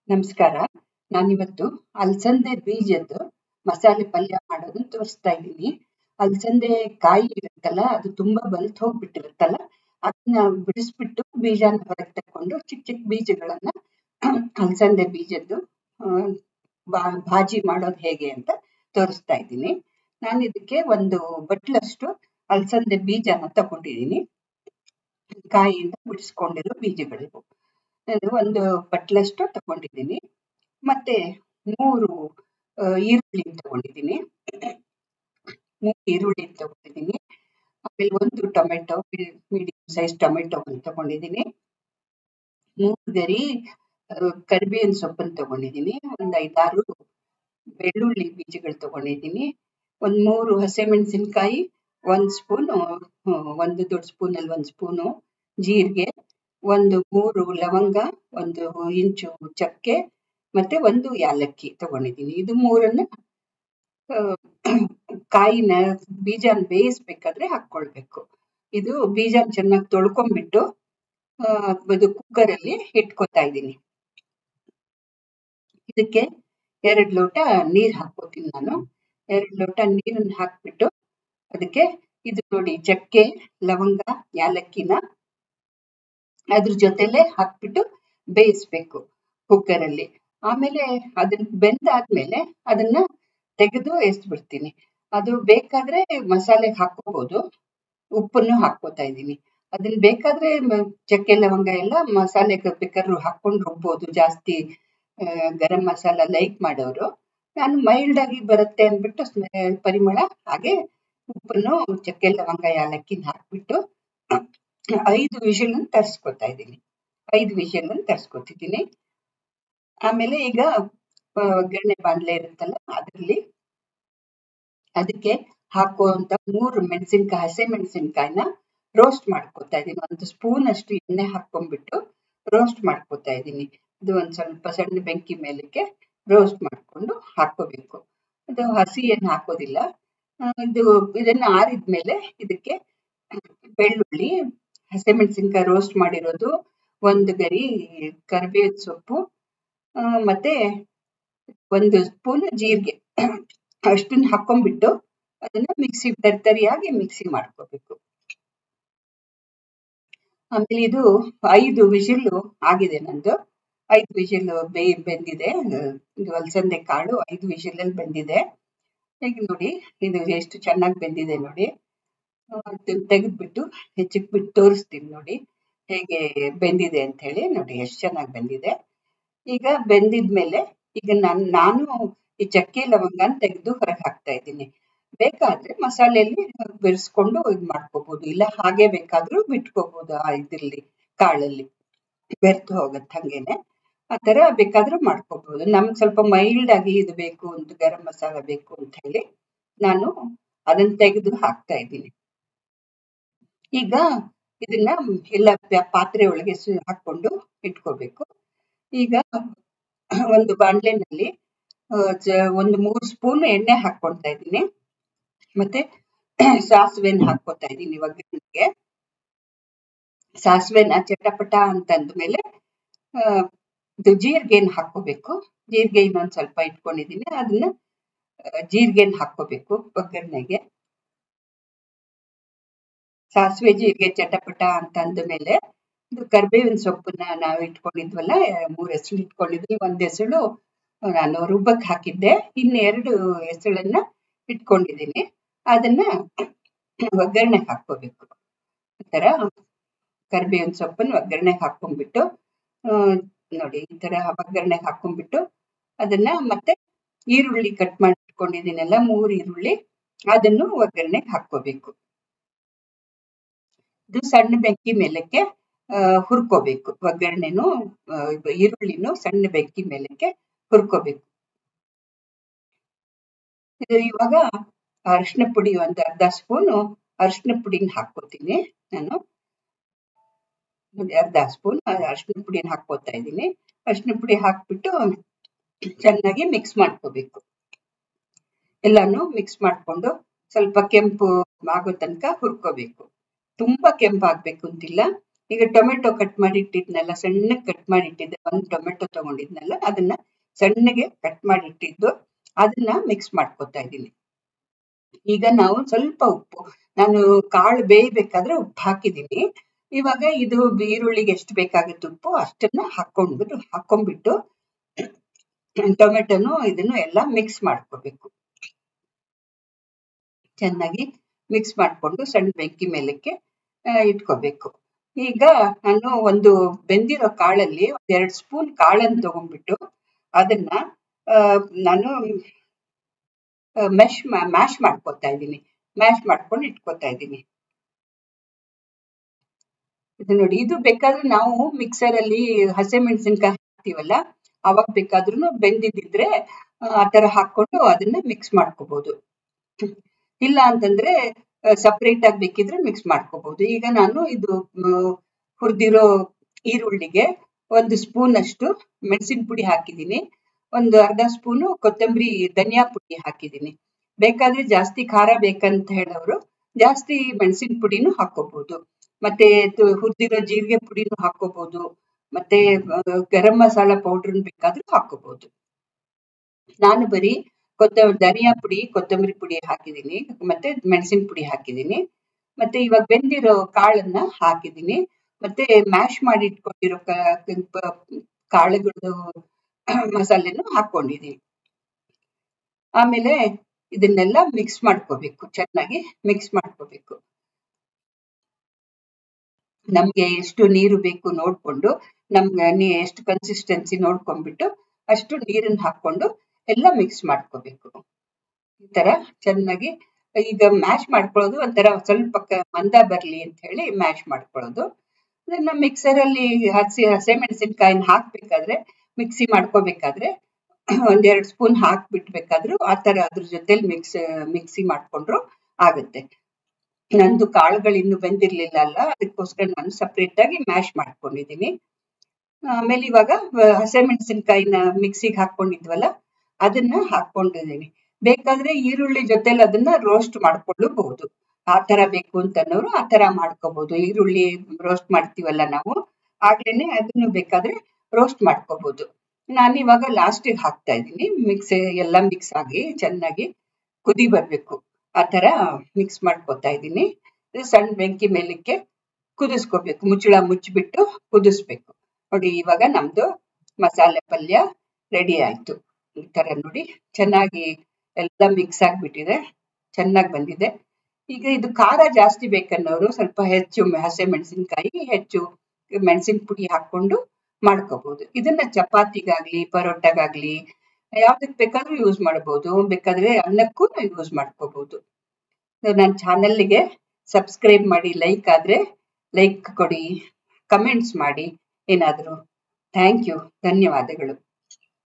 ನಮಸ್ಕಾರ. ನಾನಿವತ್ತು ಅಲಸಂದೆ ಬೀಜದ್ದು ಮಸಾಲೆ ಪಲ್ಯ ಮಾಡೋದನ್ನ ತೋರಿಸ್ತಾ ಇದ್ದೀನಿ. ಅಲಸಂದೆ ಕಾಯಿ ಇರುತ್ತಲ್ಲ, ಅದು ತುಂಬಾ ಬಲ್ತ್ ಹೋಗ್ಬಿಟ್ಟಿರುತ್ತಲ್ಲ, ಅದನ್ನ ಬಿಡಿಸ್ಬಿಟ್ಟು ಬೀಜನ ಹೊರಗೆ ತಕೊಂಡು ಚಿಕ್ಕ ಚಿಕ್ಕ ಬೀಜಗಳನ್ನ ಅಲಸಂದೆ ಬೀಜದ್ದು ಭಾಜಿ ಮಾಡೋದು ಹೇಗೆ ಅಂತ ತೋರಿಸ್ತಾ ಇದ್ದೀನಿ. ನಾನು ಇದಕ್ಕೆ ಒಂದು ಬಟ್ಲಷ್ಟು ಅಲಸಂದೆ ಬೀಜನ ತಗೊಂಡಿದ್ದೀನಿ. ಕಾಯಿಯಿಂದ ಬಿಡಿಸ್ಕೊಂಡಿರೋ ಬೀಜಗಳಿವು. ಒಂದು ಬಟ್ಲಷ್ಟು ತಗೊಂಡಿದ್ದೀನಿ. ಮತ್ತೆ 3 ಈರುಳ್ಳಿ ತಗೊಂಡಿದ್ದೀನಿ. 3 ಈರುಳ್ಳಿ ತಗೊಂಡಿದ್ದೀನಿ. ಆಮೇಲೆ 1 ಟೊಮೆಟೊ, ಮೀಡಿಯಂ ಸೈಜ್ ಟೊಮೆಟೊ ತಗೊಂಡಿದ್ದೀನಿ. 3 ಗರಿ ಕರಿಬೇವಿನ ಸೊಪ್ಪನ್ನು ತಗೊಂಡಿದ್ದೀನಿ. ಒಂದು 5-6 ಬೆಳ್ಳುಳ್ಳಿ ಬೀಜಗಳು ತಗೊಂಡಿದ್ದೀನಿ. ಒಂದು 3 ಹಸಿಮೆಣಸಿನಕಾಯಿ, 1 ಸ್ಪೂನು, 1 ದೊಡ್ಡ ಸ್ಪೂನಲ್ಲಿ 1 ಸ್ಪೂನು ಜೀರಿಗೆ, 3 ಲವಂಗ, 1 ಇಂಚು ಚಕ್ಕೆ, ಮತ್ತೆ 1 ಯಾಲಕ್ಕಿ ತಗೊಂಡಿದ್ದೀನಿ. ಇದು 3ನ್ನ ಕಾಯಿನ ಬೀಜನ ಬೇಯಿಸ್ಬೇಕಾದ್ರೆ ಹಾಕೊಳ್ಬೇಕು. ಇದು ಬೀಜ ಚೆನ್ನಾಗಿ ತೊಳ್ಕೊಂಡ್ಬಿಟ್ಟು ಇದು ಕುಕ್ಕರ್ ಅಲ್ಲಿ ಇಟ್ಕೊತಾ ಇದ್ದೀನಿ. ಇದಕ್ಕೆ 2 ಲೋಟ ನೀರ್ ಹಾಕೋತೀನಿ ನಾನು. 2 ಲೋಟ ನೀರನ್ನ ಹಾಕ್ಬಿಟ್ಟು ಅದಕ್ಕೆ ಇದು ನೋಡಿ ಚಕ್ಕೆ, ಲವಂಗ, ಯಾಲಕ್ಕಿನ ಅದ್ರ ಜೊತೆಲೆ ಹಾಕ್ಬಿಟ್ಟು ಬೇಯಿಸ್ಬೇಕು ಕುಕ್ಕರ್ ಅಲ್ಲಿ. ಆಮೇಲೆ ಅದನ್ನ ಬೆಂದಾದ್ಮೇಲೆ ಅದನ್ನ ತೆಗೆದು ಎಸ್ಬಿಡ್ತೀನಿ. ಅದು ಬೇಕಾದ್ರೆ ಮಸಾಲೆಗೆ ಹಾಕೋಬಹುದು. ಉಪ್ಪನ್ನು ಹಾಕೋತಾ ಇದ್ದೀನಿ. ಅದನ್ನ ಬೇಕಾದ್ರೆ ಚಕ್ಕೆ ಲವಂಗ ಎಲ್ಲ ಮಸಾಲೆಗೆ ಬೇಕಾದ್ರೂ ಹಾಕೊಂಡು ರುಬ್ಬೋದು. ಜಾಸ್ತಿ ಗರಂ ಮಸಾಲ ಲೈಕ್ ಮಾಡೋರು. ನಾನು ಮೈಲ್ಡ್ ಆಗಿ ಬರುತ್ತೆ ಅಂದ್ಬಿಟ್ಟು ಪರಿಮಳ ಹಾಗೆ ಉಪ್ಪನ್ನು ಚಕ್ಕೆ ಲವಂಗ ಯಾಲಕ್ಕಿನ ಹಾಕ್ಬಿಟ್ಟು 5 ವಿಷಲ್ ತರಿಸ್ಕೊತಾ ಇದ್ದೀನಿ. 5 ವಿಷಲ್ ತರಿಸ್ಕೊತಿದ್ದೀನಿ. ಆಮೇಲೆ ಈಗ ಒಗ್ಗರಣೆ ಬಾಣಲೆ ಇರುತ್ತಲ್ಲ, ಅದರಲ್ಲಿ ಅದಕ್ಕೆ ಹಾಕುವಂತ 3 ಮೆಣಸಿನ್ಕಾಯಿ, ಹಸಿ ಮೆಣಸಿನ್ಕಾಯಿನ ರೋಸ್ಟ್ ಮಾಡ್ಕೊತಾ ಇದ್ದೀನಿ. 1 ಸ್ಪೂನ್ ಅಷ್ಟು ಎಣ್ಣೆ ಹಾಕೊಂಡ್ಬಿಟ್ಟು ರೋಸ್ಟ್ ಮಾಡ್ಕೊತಾ ಇದ್ದೀನಿ. ಇದು ಒಂದ್ ಸ್ವಲ್ಪ ಸಣ್ಣ ಬೆಂಕಿ ಮೇಲಕ್ಕೆ ರೋಸ್ಟ್ ಮಾಡ್ಕೊಂಡು ಹಾಕೋಬೇಕು. ಅದು ಹಸಿ ಏನು ಹಾಕೋದಿಲ್ಲ. ಇದನ್ನ ಆರಿದ್ಮೇಲೆ ಇದಕ್ಕೆ ಬೆಳ್ಳುಳ್ಳಿ, ಹಸಿಮೆಣಸಿನ್ಕಾಯಿ ರೋಸ್ಟ್ ಮಾಡಿರೋದು, 1 ಗರಿ ಕರಿಬೇವಿನ ಸೊಪ್ಪು, ಮತ್ತೆ 1 ಸ್ಪೂನ್ ಜೀರಿಗೆ ಅಷ್ಟನ್ನ ಹಾಕೊಂಡ್ಬಿಟ್ಟು ಅದನ್ನ ಮಿಕ್ಸಿ ತರಿಯಾಗಿ ಮಿಕ್ಸಿ ಮಾಡ್ಕೋಬೇಕು. ಆಮೇಲೆ ಇದು 5 ವಿಷಿಲ್ ಆಗಿದೆ ನಂದು. 5 ವಿಷಿಲ್ ಬೆಂದಿದೆ. ಇದು ಅಲಸಂದೆ ಕಾಳು 5 ವಿಷಿಲ್ ಅಲ್ಲಿ ಬೆಂದಿದೆ. ಈಗ ನೋಡಿ ಇದು ಎಷ್ಟು ಚೆನ್ನಾಗಿ ಬೆಂದಿದೆ ನೋಡಿ. ತೆಗೆದ್ಬಿಟ್ಟು ಹೆಚ್ಚಿಕ್ಬಿಟ್ಟು ತೋರಿಸ್ತೀನಿ ನೋಡಿ ಹೇಗೆ ಬೆಂದಿದೆ ಅಂತ ಹೇಳಿ. ನೋಡಿ ಎಷ್ಟು ಚೆನ್ನಾಗಿ ಬೆಂದಿದೆ. ಈಗ ಬೆಂದಿದ್ಮೇಲೆ ಈಗ ನಾನು ಈ ಚಕ್ಕೆ ಲವಂಗನ ತೆಗೆದು ಹೊರಗೆ ಹಾಕ್ತಾ ಇದ್ದೀನಿ. ಬೇಕಾದ್ರೆ ಮಸಾಲೆಯಲ್ಲಿ ಬೆರೆಸ್ಕೊಂಡು ಇದು ಮಾಡ್ಕೋಬಹುದು, ಇಲ್ಲ ಹಾಗೆ ಬೇಕಾದ್ರೂ ಬಿಟ್ಕೋಬಹುದು. ಇದ್ರಲ್ಲಿ ಕಾಳಲ್ಲಿ ಬೆರ್ತು ಹೋಗತ್ತೆ ಹಂಗೇನೆ. ಆ ತರ ಬೇಕಾದ್ರೂ ಮಾಡ್ಕೋಬಹುದು. ನಮ್ಗೆ ಸ್ವಲ್ಪ ಮೈಲ್ಡ್ ಆಗಿ ಇದು ಬೇಕು ಅಂತ, ಗರಂ ಮಸಾಲ ಬೇಕು ಅಂತ ಹೇಳಿ ನಾನು ಅದನ್ನ ತೆಗೆದು ಹಾಕ್ತಾ ಇದ್ದೀನಿ. ಈಗ ಇದನ್ನ ಎಲ್ಲ ಪಾತ್ರೆ ಒಳಗೆ ಹಾಕೊಂಡು ಇಟ್ಕೋಬೇಕು. ಈಗ ಒಂದು ಬಾಣಲೆನಲ್ಲಿ 3 ಸ್ಪೂನ್ ಎಣ್ಣೆ ಹಾಕೊಳ್ತಾ ಇದ್ದೀನಿ. ಮತ್ತೆ ಸಾಸಿವೆನ ಹಾಕೋತಾ ಇದ್ದೀನಿ. ಒಗ್ಗರಣೆಗೆ ಸಾಸಿವೆನ ಚಟಪಟ ಅಂತಂದ್ಮೇಲೆ ಇದು ಜೀರಿಗೆನ ಹಾಕೋಬೇಕು. ಜೀರಿಗೆ ಇನ್ನೊಂದ್ ಸ್ವಲ್ಪ ಇಟ್ಕೊಂಡಿದ್ದೀನಿ, ಅದನ್ನ ಜೀರಿಗೆನ ಹಾಕೋಬೇಕು ಒಗ್ಗರಣೆಗೆ. ಸಾಸಿವೆ ಜೀರಿಗೆ ಚಟಪಟ ಅಂತ ಅಂದ್ಮೇಲೆ ಇದು ಕರಿಬೇವಿನ ಸೊಪ್ಪನ್ನ ನಾವು ಇಟ್ಕೊಂಡಿದ್ವಲ್ಲ, 3 ಹೆಸಳು ಇಟ್ಕೊಂಡಿದ್ವಿ. 1 ಹೆಸಳು ನಾನು ರುಬ್ಬಕ್ ಹಾಕಿದ್ದೆ, 2 ಹೆಸಳನ್ನ ಇಟ್ಕೊಂಡಿದ್ದೀನಿ. ಅದನ್ನ ಒಗ್ಗರಣೆಗೆ ಹಾಕೋಬೇಕು. ಈ ತರ ಕರಿಬೇವಿನ ಸೊಪ್ಪನ್ನ ಒಗ್ಗರಣೆಗೆ ಹಾಕೊಂಡ್ಬಿಟ್ಟು ನೋಡಿ ಈ ತರ ಒಗ್ಗರಣೆಗೆ ಹಾಕೊಂಡ್ಬಿಟ್ಟು ಅದನ್ನ ಮತ್ತೆ ಈರುಳ್ಳಿ ಕಟ್ ಮಾಡಿ ಇಟ್ಕೊಂಡಿದ್ದೀನಲ್ಲ, 3 ಈರುಳ್ಳಿ, ಅದನ್ನು ಒಗ್ಗರಣೆಗೆ ಹಾಕೋಬೇಕು. ಇದು ಸಣ್ಣ ಬೆಂಕಿ ಮೇಲಕ್ಕೆ ಹುರ್ಕೋಬೇಕು. ಒಗ್ಗರಣೆನು ಈರುಳ್ಳಿನೂ ಸಣ್ಣ ಬೆಂಕಿ ಮೇಲಕ್ಕೆ ಹುರ್ಕೋಬೇಕು. ಇದು ಇವಾಗ ಅರಿಶಿನ ಪುಡಿ 1 ಅರ್ಧ ಸ್ಪೂನು ಅರಿಶಿನ ಪುಡಿನ ಹಾಕೋತೀನಿ ನಾನು. ಅರ್ಧ ಸ್ಪೂನ್ ಅರಿಶಿನ ಪುಡಿನ ಹಾಕೋತಾ ಇದ್ದೀನಿ. ಅರಿಶಿನ ಪುಡಿ ಹಾಕ್ಬಿಟ್ಟು ಚೆನ್ನಾಗಿ ಮಿಕ್ಸ್ ಮಾಡ್ಕೋಬೇಕು. ಎಲ್ಲಾನು ಮಿಕ್ಸ್ ಮಾಡ್ಕೊಂಡು ಸ್ವಲ್ಪ ಕೆಂಪು ಆಗೋ ತನಕ ಹುರ್ಕೋಬೇಕು. ತುಂಬಾ ಕೆಂಪಾಗ್ಬೇಕು ಅಂತಿಲ್ಲ, ಈಗ ಟೊಮೆಟೊ ಕಟ್ ಮಾಡಿ ಇಟ್ಟಿದ್ನಲ್ಲ, ಸಣ್ಣಗೆ ಕಟ್ ಮಾಡಿ ಇಟ್ಟಿದ್ದೆ, ಒಂದು ಟೊಮೆಟೊ ತಗೊಂಡಿದ್ನಲ್ಲ ಅದನ್ನ ಸಣ್ಣಗೆ ಕಟ್ ಮಾಡಿ ಇಟ್ಟಿದ್ದು ಅದನ್ನ ಮಿಕ್ಸ್ ಮಾಡ್ಕೊತಾ ಇದ್ದೀನಿ. ಈಗ ನಾವು ಸ್ವಲ್ಪ ಉಪ್ಪು, ನಾನು ಕಾಳು ಬೇಯಬೇಕಾದ್ರೆ ಉಪ್ಪು ಹಾಕಿದ್ದೀನಿ. ಇವಾಗ ಇದು ಈರುಳ್ಳಿಗೆ ಎಷ್ಟು ಬೇಕಾಗುತ್ತೆ ಉಪ್ಪು ಅಷ್ಟನ್ನ ಹಾಕೊಂಡ್ಬಿಟ್ಟು ಟೊಮೆಟೊನು ಇದನ್ನು ಎಲ್ಲ ಮಿಕ್ಸ್ ಮಾಡ್ಕೋಬೇಕು. ಚೆನ್ನಾಗಿ ಮಿಕ್ಸ್ ಮಾಡ್ಕೊಂಡು ಸಣ್ಣ ಬೆಂಕಿ ಮೇಲಕ್ಕೆ ಇಟ್ಕೋಬೇಕು. ಈಗ ನಾನು ಒಂದು ಬೆಂದಿರೋ ಕಾಳಲ್ಲಿ 2 ಸ್ಪೂನ್ ಕಾಳನ್ನು ತಗೊಂಡ್ಬಿಟ್ಟು ಅದನ್ನ ನಾನು ಮ್ಯಾಶ್ ಮಾಡ್ಕೊತಾ ಇದ್ದೀನಿ. ಮ್ಯಾಶ್ ಮಾಡ್ಕೊಂಡು ಇಟ್ಕೋತಾ ಇದ್ದೀನಿ. ಇದು ನೋಡಿ, ಇದು ಬೇಕಾದ್ರೆ ನಾವು ಮಿಕ್ಸರ್ ಅಲ್ಲಿ ಹಸಿಮೆಣಸಿನ್ಕಾಯಿ ಹಾಕ್ತಿವಲ್ಲ ಅವಾಗ ಬೇಕಾದ್ರೂ ಬೆಂದಿದ್ರೆ ಆ ತರ ಹಾಕೊಂಡು ಅದನ್ನ ಮಿಕ್ಸ್ ಮಾಡ್ಕೋಬಹುದು. ಇಲ್ಲ ಅಂತಂದ್ರೆ ಸಪರೇಟ್ ಆಗಿ ಬೇಕಿದ್ರೆ ಮಿಕ್ಸ್ ಮಾಡ್ಕೋಬಹುದು. ಈಗ ನಾನು ಇದು ಹುರಿದಿರೋ ಈರುಳ್ಳಿಗೆ 1 ಸ್ಪೂನ್ ಅಷ್ಟು ಮೆಣಸಿನ ಪುಡಿ ಹಾಕಿದ್ದೀನಿ, ಒಂದು ಅರ್ಧ ಸ್ಪೂನು ಕೊತ್ತಂಬರಿ ಧನಿಯಾ ಪುಡಿ ಹಾಕಿದ್ದೀನಿ. ಬೇಕಾದ್ರೆ ಜಾಸ್ತಿ ಖಾರ ಬೇಕಂತ ಹೇಳೋರು ಜಾಸ್ತಿ ಮೆಣಸಿನ ಪುಡಿನೂ ಹಾಕೋಬಹುದು, ಮತ್ತೆ ಹುರಿದಿರೋ ಜೀರಿಗೆ ಪುಡಿನೂ ಹಾಕೋಬಹುದು, ಮತ್ತೆ ಗರಂ ಮಸಾಲಾ ಪೌಡರ್ ಬೇಕಾದ್ರೂ ಹಾಕೋಬಹುದು. ನಾನು ಬರೀ ಧನಿಯಾ ಪುಡಿ ಕೊತ್ತಂಬರಿ ಪುಡಿ ಹಾಕಿದ್ದೀನಿ, ಮತ್ತೆ ಮೆಣಸಿನ ಪುಡಿ ಹಾಕಿದ್ದೀನಿ. ಮತ್ತೆ ಇವಾಗ ಬೆಂದಿರೋ ಕಾಳನ್ನ ಹಾಕಿದ್ದೀನಿ, ಮತ್ತೆ ಮ್ಯಾಶ್ ಮಾಡಿ ಇಟ್ಕೊಂಡಿರೋ ಕಾಳುಗಳು ಮಸಾಲೆನು ಹಾಕೊಂಡಿದ್ದೀನಿ. ಆಮೇಲೆ ಇದನ್ನೆಲ್ಲ ಮಿಕ್ಸ್ ಮಾಡ್ಕೋಬೇಕು, ಚೆನ್ನಾಗಿ ಮಿಕ್ಸ್ ಮಾಡ್ಕೋಬೇಕು. ನಮ್ಗೆ ಎಷ್ಟು ನೀರು ಬೇಕು ನೋಡ್ಕೊಂಡು, ನಮ್ಗೆ ಎಷ್ಟು ಕನ್ಸಿಸ್ಟೆನ್ಸಿ ನೋಡ್ಕೊಂಡ್ಬಿಟ್ಟು ಅಷ್ಟು ನೀರನ್ನ ಹಾಕೊಂಡು ಎಲ್ಲ ಮಿಕ್ಸ್ ಮಾಡ್ಕೋಬೇಕು. ಈ ತರ ಚೆನ್ನಾಗಿ ಈಗ ಮ್ಯಾಶ್ ಮಾಡ್ಕೊಳ್ಳೋದು ಒಂಥರ ಸ್ವಲ್ಪ ಮಂದ ಬರ್ಲಿ ಅಂತ ಹೇಳಿ ಮ್ಯಾಶ್ ಮಾಡ್ಕೊಳ್ಳೋದು. ಅದನ್ನ ಮಿಕ್ಸರ್ ಅಲ್ಲಿ ಹಸಿಮೆಣಸಿನ್ಕಾಯಿನ ಹಾಕ್ಬೇಕಾದ್ರೆ ಮಿಕ್ಸಿ ಮಾಡ್ಕೋಬೇಕಾದ್ರೆ 1-2 ಸ್ಪೂನ್ ಹಾಕ್ಬಿಟ್ಬೇಕಾದ್ರು ಆ ತರ ಅದ್ರ ಜೊತೆಲಿ ಮಿಕ್ಸಿ ಮಾಡ್ಕೊಂಡ್ರು ಆಗುತ್ತೆ. ನಂದು ಕಾಳುಗಳು ಇನ್ನು ಬೆಂದಿರ್ಲಿಲ್ಲ ಅಲ್ಲ, ಅದಕ್ಕೋಸ್ಕರ ನಾನು ಸಪ್ರೇಟ್ ಆಗಿ ಮ್ಯಾಶ್ ಮಾಡ್ಕೊಂಡಿದ್ದೀನಿ. ಆಮೇಲೆ ಇವಾಗ ಹಸಿಮೆಣಸಿನ್ಕಾಯಿನ ಮಿಕ್ಸಿಗೆ ಹಾಕೊಂಡಿದ್ವಲ್ಲ ಅದನ್ನ ಹಾಕೊಂಡಿದ್ದೀನಿ. ಬೇಕಾದ್ರೆ ಈರುಳ್ಳಿ ಜೊತೆಲಿ ಅದನ್ನ ರೋಸ್ಟ್ ಮಾಡ್ಕೊಳ್ಳಬಹುದು. ಆ ತರ ಬೇಕು ಅಂತನೋರು ಆ ತರ ಮಾಡ್ಕೋಬಹುದು. ಈರುಳ್ಳಿ ರೋಸ್ಟ್ ಮಾಡ್ತೀವಲ್ಲ ನಾವು, ಆಗ್ಲೇನೆ ಅದನ್ನು ಬೇಕಾದ್ರೆ ರೋಸ್ಟ್ ಮಾಡ್ಕೋಬಹುದು. ನಾನಿವಾಗ ಲಾಸ್ಟಿಗೆ ಹಾಕ್ತಾ ಇದ್ದೀನಿ. ಎಲ್ಲ ಮಿಕ್ಸ್ ಆಗಿ ಚೆನ್ನಾಗಿ ಕುದಿ ಬರ್ಬೇಕು, ಆ ತರ ಮಿಕ್ಸ್ ಮಾಡ್ಕೊತಾ ಇದ್ದೀನಿ. ಸಣ್ಣ ಬೆಂಕಿ ಮೇಲಕ್ಕೆ ಕುದಿಸ್ಕೋಬೇಕು, ಮುಚ್ಚಳ ಮುಚ್ಚಿಬಿಟ್ಟು ಕುದಿಸ್ಬೇಕು. ನೋಡಿ, ಇವಾಗ ನಮ್ದು ಮಸಾಲೆ ಪಲ್ಯ ರೆಡಿ ಆಯ್ತು. ಈ ತರ ನೋಡಿ ಚೆನ್ನಾಗಿ ಎಲ್ಲ ಮಿಕ್ಸ್ ಆಗ್ಬಿಟ್ಟಿದೆ, ಚೆನ್ನಾಗಿ ಬಂದಿದೆ. ಈಗ ಇದು ಖಾರ ಜಾಸ್ತಿ ಬೇಕನ್ನೋರು ಸ್ವಲ್ಪ ಹೆಚ್ಚು ಹಸಿಮೆಣಸಿನ್ಕಾಯಿ ಹೆಚ್ಚು ಮೆಣಸಿನ ಪುಡಿ ಹಾಕೊಂಡು ಮಾಡ್ಕೋಬಹುದು. ಇದನ್ನ ಚಪಾತಿಗಾಗ್ಲಿ ಪರೋಟಗಾಗ್ಲಿ ಯಾವ್ದಕ್ ಬೇಕಾದ್ರೂ ಯೂಸ್ ಮಾಡಬಹುದು, ಬೇಕಾದ್ರೆ ಅನ್ನಕ್ಕೂ ಯೂಸ್ ಮಾಡ್ಕೋಬಹುದು. ನನ್ನ ಚಾನಲ್ಗೆ ಸಬ್ಸ್ಕ್ರೈಬ್ ಮಾಡಿ, ಲೈಕ್ ಆದ್ರೆ ಲೈಕ್ ಕೊಡಿ, ಕಮೆಂಟ್ಸ್ ಮಾಡಿ ಏನಾದ್ರು. ಥ್ಯಾಂಕ್ ಯು, ಧನ್ಯವಾದಗಳು.